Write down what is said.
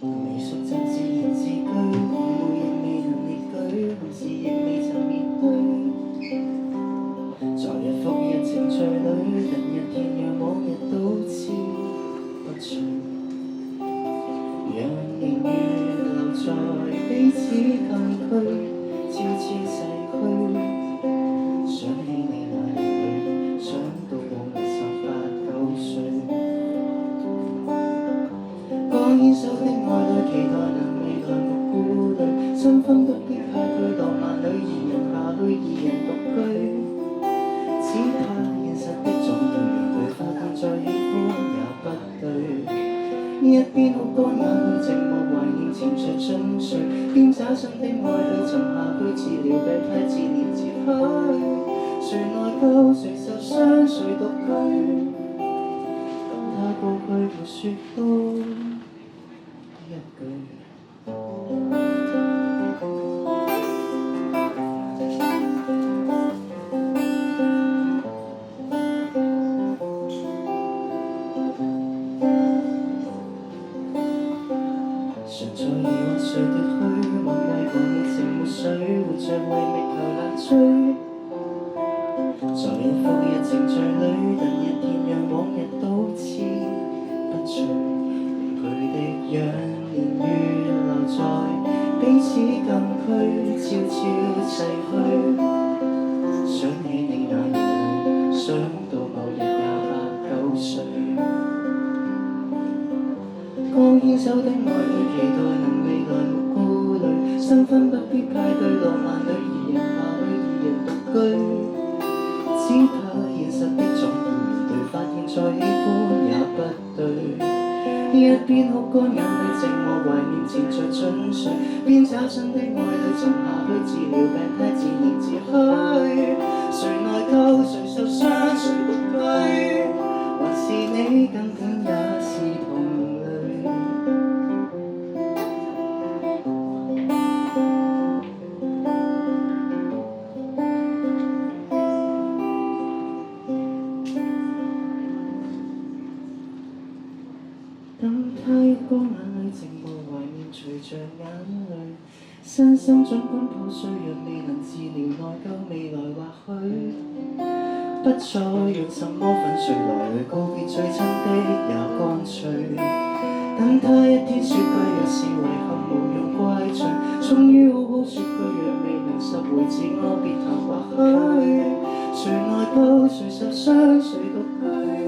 未熟就自言自居，誤會亦未能列舉，憾事亦未曾面對。在日復日程序裏，人日遍讓往日都知不隨，讓年月留在彼此禁區，悄悄逝去。想起你那夜裏，想到往日18、19歲。剛牽手的愛侶，期待能未來無顧慮，新婚不必派對，浪漫裏二人下去，二人獨居。只怕現實的總要讓對發現再喜歡也不對。一邊哭乾眼淚，寂寞懷念潛着進睡，邊找新的愛侶沉下去，治療病態自憐自虛。誰內疚，誰受傷，誰獨居？他過去沒說多一句。常在疑惑誰奪去，忘記過熱情沒水，活着為覓求難追。在日復日程序裏，人日遍讓往日都知不隨，離去的讓年月留在彼此禁區，悄悄逝去。想起你那夜裏，想到某日28、9歲。剛牽手的愛侶，期待能未來無顧慮，新婚不必派對，浪漫裏二人下去，二人獨居。只怕現實的總要面對，發現再喜歡也不對。一邊哭乾眼淚，寂寞懷念潛在進睡，邊找新的愛侶沉下去，治療病態自憐自虛。誰內疚，誰受傷，誰獨居？還是你根本也是同類？等他一乾眼淚，寂寞懷念隨着眼淚，身心儘管破碎，若未能治療內疚，未來或許不再用什麼粉碎來告別最親的也乾脆。等他一天說句若是遺憾無用怪罪，終於好好說句若未能拾回自我別談或許。誰內疚，誰受傷，誰獨居？